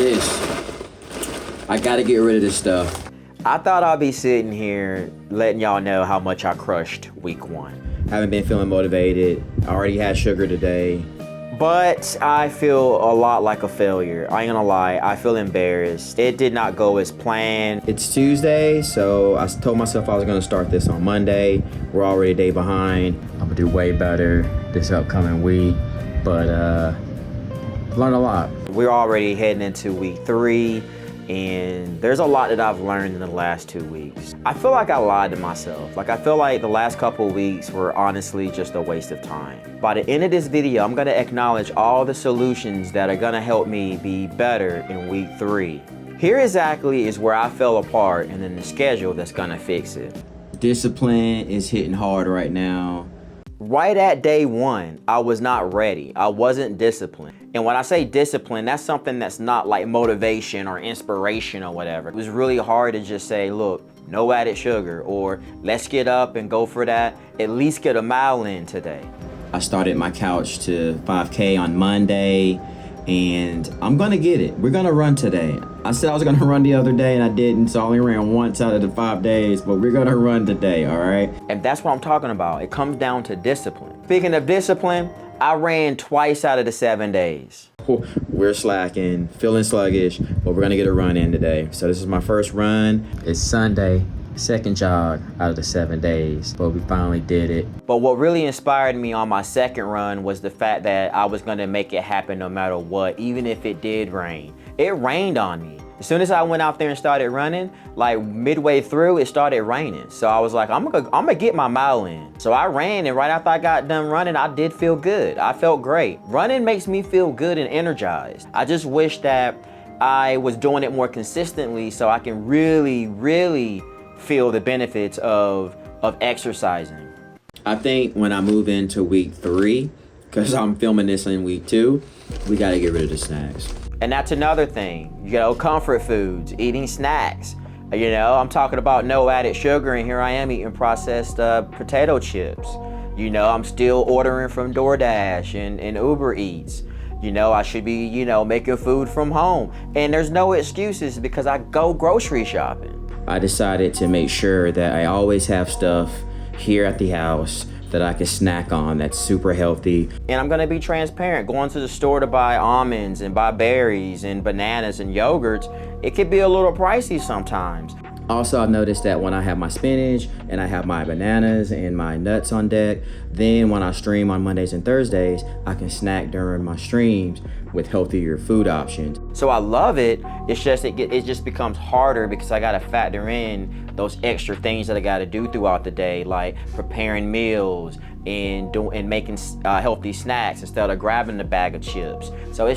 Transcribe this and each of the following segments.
this. I gotta get rid of this stuff. I thought I'd be sitting here letting y'all know how much I crushed week 1. Haven't been feeling motivated. I already had sugar today. But I feel a lot like a failure. I ain't gonna lie, I feel embarrassed. It did not go as planned. It's Tuesday, so I told myself I was gonna start this on Monday. We're already a day behind. I'm gonna do way better this upcoming week, but learned a lot. We're already heading into week 3, and there's a lot that I've learned in the last 2 weeks. I feel like I lied to myself. Like, I feel like the last couple weeks were honestly just a waste of time. By the end of this video, I'm gonna acknowledge all the solutions that are gonna help me be better in week 3. Here exactly is where I fell apart, and then the schedule that's gonna fix it. Discipline is hitting hard right now. Right at day 1, I was not ready. I wasn't disciplined. And when I say discipline, that's something that's not like motivation or inspiration or whatever. It was really hard to just say, look, no added sugar, or let's get up and go for that. At least get a mile in today. I started my couch to 5K on Monday, and I'm gonna get it. We're gonna run today. I said I was gonna run the other day and I didn't, so I only ran once out of the 5 days, but we're gonna run today, all right? And that's what I'm talking about. It comes down to discipline. Speaking of discipline, I ran twice out of the 7 days. We're slacking, feeling sluggish, but we're gonna get a run in today. So this is my first run. It's Sunday, second jog out of the 7 days, but we finally did it. But what really inspired me on my second run was the fact that I was gonna make it happen no matter what, even if it did rain. It rained on me. As soon as I went out there and started running, like midway through, it started raining. So I was like, I'm gonna get my mile in. So I ran, and right after I got done running, I did feel good. I felt great. Running makes me feel good and energized. I just wish that I was doing it more consistently so I can really feel the benefits of exercising. I think when I move into week 3, because I'm filming this in week 2, we gotta get rid of the snacks. And that's another thing, you know, comfort foods, eating snacks. You know, I'm talking about no added sugar, and here I am eating processed potato chips. You know, I'm still ordering from DoorDash and Uber Eats. You know, I should be, you know, making food from home. And there's no excuses because I go grocery shopping. I decided to make sure that I always have stuff here at the house that I can snack on that's super healthy. And I'm gonna be transparent. Going to the store to buy almonds and buy berries and bananas and yogurts, it could be a little pricey sometimes. Also, I've noticed that when I have my spinach and I have my bananas and my nuts on deck, then when I stream on Mondays and Thursdays, I can snack during my streams with healthier food options. So I love it. It's just it just becomes harder because I gotta factor in those extra things that I gotta do throughout the day, like preparing meals and making healthy snacks instead of grabbing the bag of chips. So it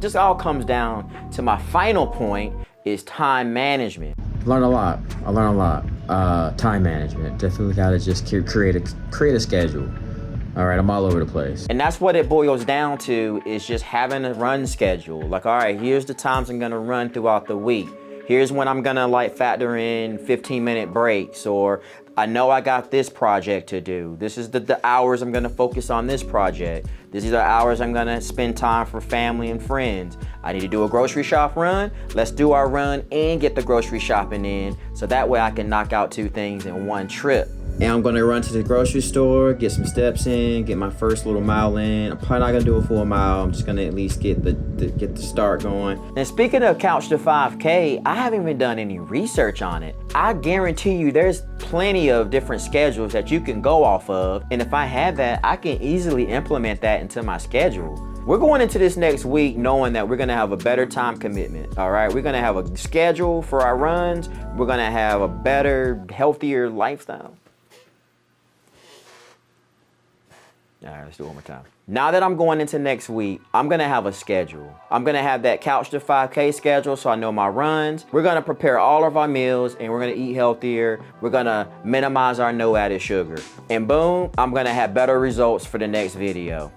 just all comes down to my final point is time management. I learned a lot. Time management. Definitely gotta just create a schedule. All right, I'm all over the place. And that's what it boils down to, is just having a run schedule. Like, all right, here's the times I'm gonna run throughout the week. Here's when I'm gonna like factor in 15-minute breaks, or I know I got this project to do. This is the hours I'm gonna focus on this project. These are the hours I'm gonna spend time for family and friends. I need to do a grocery shop run. Let's do our run and get the grocery shopping in, so that way I can knock out 2 things in one trip. And I'm gonna run to the grocery store, get some steps in, get my first little mile in. I'm probably not gonna do a full mile. I'm just gonna at least get the start going. And speaking of couch to 5K, I haven't even done any research on it. I guarantee you there's plenty of different schedules that you can go off of. And if I have that, I can easily implement that into my schedule. We're going into this next week knowing that we're gonna have a better time commitment, all right? We're gonna have a schedule for our runs. We're gonna have a better, healthier lifestyle. All right, let's do it one more time. Now that I'm going into next week, I'm gonna have a schedule. I'm gonna have that couch to 5K schedule so I know my runs. We're gonna prepare all of our meals and we're gonna eat healthier. We're gonna minimize our no added sugar. And boom, I'm gonna have better results for the next video.